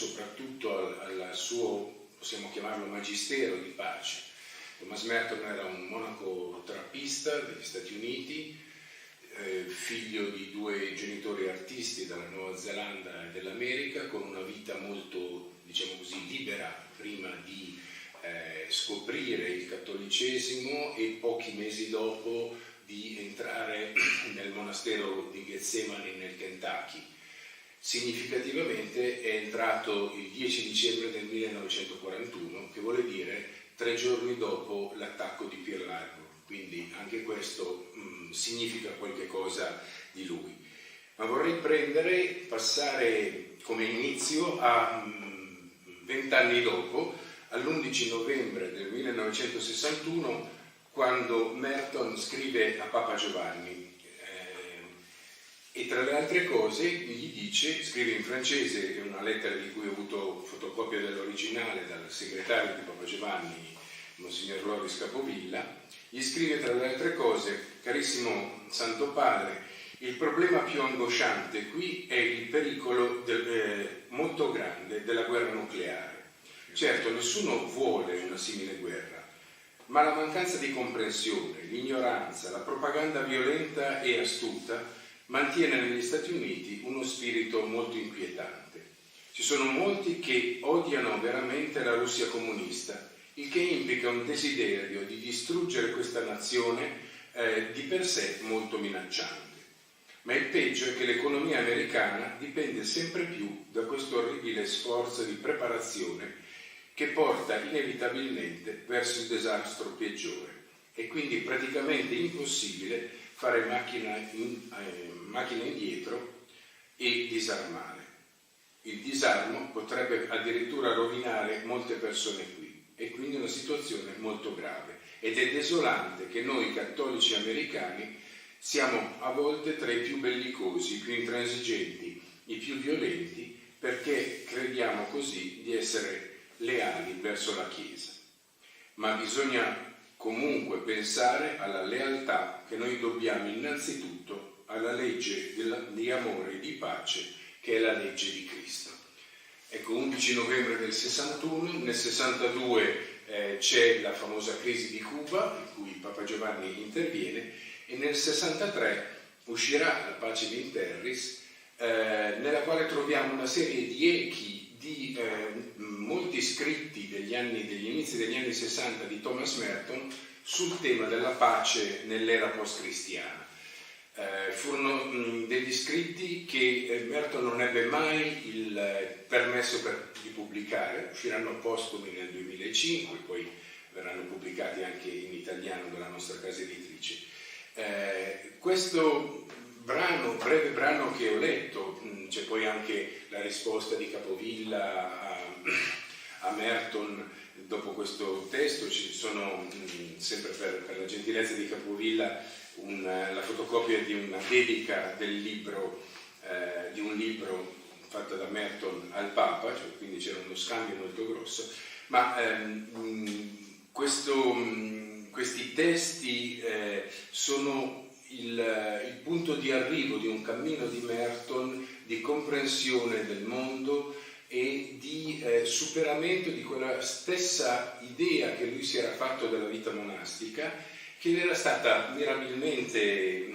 soprattutto al suo, possiamo chiamarlo, magistero di pace. Thomas Merton era un monaco trappista degli Stati Uniti, figlio di due genitori artisti dalla Nuova Zelanda e dell'America, con una vita molto, diciamo così, libera prima di scoprire il cattolicesimo e pochi mesi dopo di entrare nel monastero di Getsemani nel Kentucky. Significativamente è entrato il 10 dicembre del 1941, che vuole dire 3 giorni dopo l'attacco di Pearl Harbor, quindi anche questo significa qualche cosa di lui. Ma vorrei passare come inizio a 20 anni dopo, all'11 novembre del 1961, quando Merton scrive a Papa Giovanni e tra le altre cose gli dice, scrive in francese, è una lettera di cui ho avuto fotocopia dell'originale dal segretario di Papa Giovanni, Monsignor Loris Capovilla, gli scrive tra le altre cose: carissimo Santo Padre, il problema più angosciante qui è il pericolo molto grande della guerra nucleare. Certo, nessuno vuole una simile guerra, ma la mancanza di comprensione, l'ignoranza, la propaganda violenta e astuta mantiene negli Stati Uniti uno spirito molto inquietante. Ci sono molti che odiano veramente la Russia comunista, il che implica un desiderio di distruggere questa nazione di per sé molto minacciante. Ma il peggio è che l'economia americana dipende sempre più da questo orribile sforzo di preparazione che porta inevitabilmente verso il disastro peggiore. È quindi praticamente impossibile fare macchina indietro e disarmare. Il disarmo potrebbe addirittura rovinare molte persone qui, e quindi una situazione molto grave. Ed è desolante che noi cattolici americani siamo a volte tra i più bellicosi, i più intransigenti, i più violenti, perché crediamo così di essere leali verso la Chiesa. Ma bisogna comunque pensare alla lealtà che noi dobbiamo innanzitutto alla legge di amore e di pace, che è la legge di Cristo. Ecco, 11 novembre del 61, nel 62 c'è la famosa crisi di Cuba, in cui Papa Giovanni interviene, e nel 63 uscirà la Pace in Terris, nella quale troviamo una serie di echi di molti scritti degli inizi degli anni 60 di Thomas Merton sul tema della pace nell'era post-cristiana. Furono degli scritti che Merton non ebbe mai il permesso di pubblicare, usciranno postumi nel 2005, poi verranno pubblicati anche in italiano dalla nostra casa editrice. Questo breve brano che ho letto, c'è poi anche la risposta di Capovilla a Merton dopo questo testo, ci sono sempre per la gentilezza di Capovilla la fotocopia di una dedica del libro, di un libro fatto da Merton al Papa, cioè, quindi c'era uno scambio molto grosso, ma questi testi sono il punto di arrivo di un cammino di Merton di comprensione del mondo e di superamento di quella stessa idea che lui si era fatto della vita monastica, che era stata mirabilmente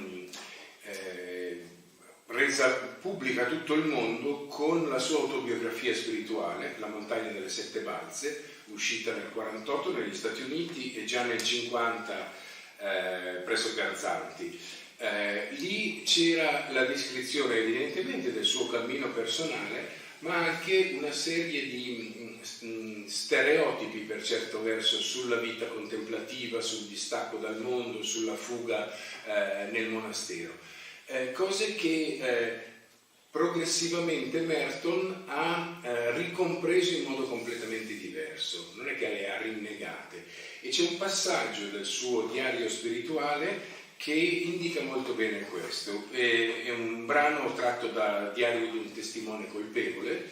resa pubblica a tutto il mondo con la sua autobiografia spirituale, La montagna delle sette balze, uscita nel 48 negli Stati Uniti e già nel 50 presso Garzanti. Lì c'era la descrizione evidentemente del suo cammino personale, ma anche una serie di stereotipi per certo verso sulla vita contemplativa, sul distacco dal mondo, sulla fuga nel monastero, cose che progressivamente Merton ha ricompreso in modo completamente diverso, non è che le ha rinnegate, e c'è un passaggio del suo diario spirituale che indica molto bene questo. È un brano tratto da Diario di un testimone colpevole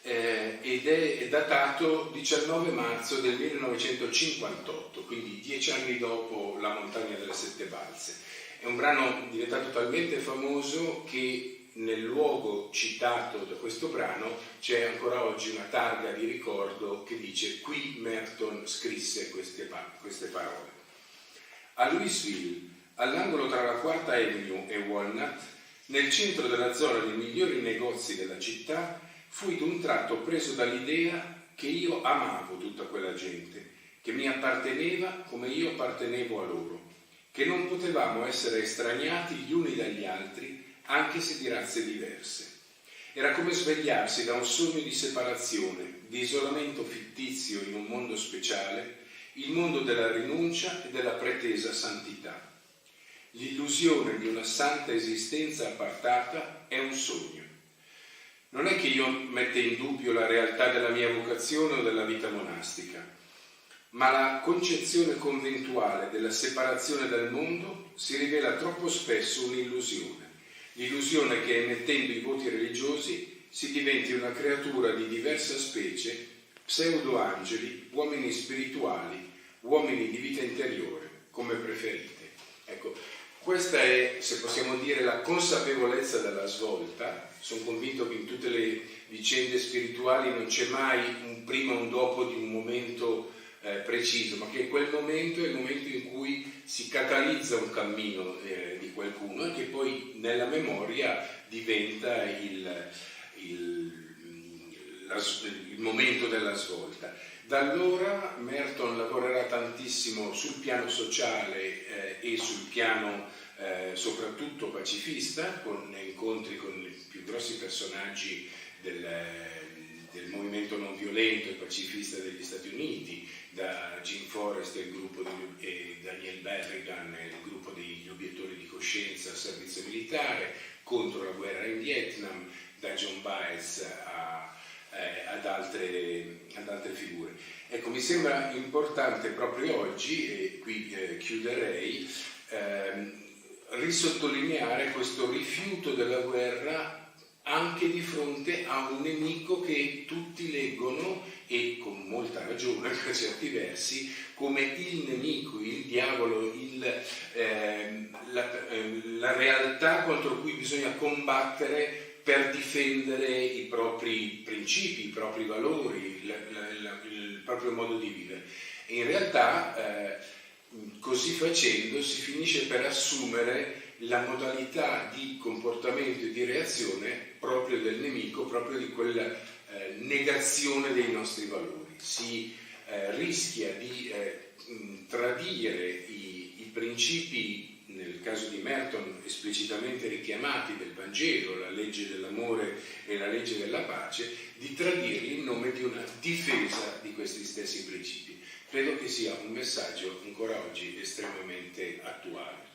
ed è datato 19 marzo del 1958, quindi 10 anni dopo La montagna delle sette balze. È un brano diventato talmente famoso che nel luogo citato da questo brano c'è ancora oggi una targa di ricordo che dice: qui Merton scrisse queste parole. A Louisville, all'angolo tra la Quarta Avenue e Walnut, nel centro della zona dei migliori negozi della città, fui d'un tratto preso dall'idea che io amavo tutta quella gente, che mi apparteneva come io appartenevo a loro, che non potevamo essere estraniati gli uni dagli altri, anche se di razze diverse. Era come svegliarsi da un sogno di separazione, di isolamento fittizio in un mondo speciale, il mondo della rinuncia e della pretesa santità. L'illusione di una santa esistenza appartata è un sogno. Non è che io metta in dubbio la realtà della mia vocazione o della vita monastica, ma la concezione conventuale della separazione dal mondo si rivela troppo spesso un'illusione. L'illusione che, emettendo i voti religiosi, si diventi una creatura di diversa specie, pseudo-angeli, uomini spirituali, uomini di vita interiore, come preferite. Ecco, questa è, se possiamo dire, la consapevolezza della svolta. Sono convinto che in tutte le vicende spirituali non c'è mai un prima o un dopo di un momento preciso, ma che quel momento è il momento in cui si catalizza un cammino di qualcuno e che poi nella memoria diventa il momento della svolta. Da allora Merton lavorerà tantissimo sul piano sociale e sul piano soprattutto pacifista, con incontri con i più grossi personaggi del movimento non violento e pacifista degli Stati Uniti, da Jim Forrest e Daniel Berrigan, il gruppo degli obiettori di coscienza al servizio militare, contro la guerra in Vietnam, da John Baez ad altre figure. Ecco, mi sembra importante proprio oggi, e qui chiuderei, risottolineare questo rifiuto della guerra anche di fronte a un nemico che tutti leggono, e con molta ragione per certi versi, come il nemico, il diavolo, la realtà contro cui bisogna combattere per difendere i propri principi, i propri valori, il proprio modo di vivere. E in realtà così facendo si finisce per assumere la modalità di comportamento e di reazione proprio del nemico, proprio di quella negazione dei nostri valori. Si rischia di tradire i principi, nel caso di Merton esplicitamente richiamati, del Vangelo, la legge dell'amore e la legge della pace, di tradirli in nome di una difesa di questi stessi principi. Credo che sia un messaggio ancora oggi estremamente attuale.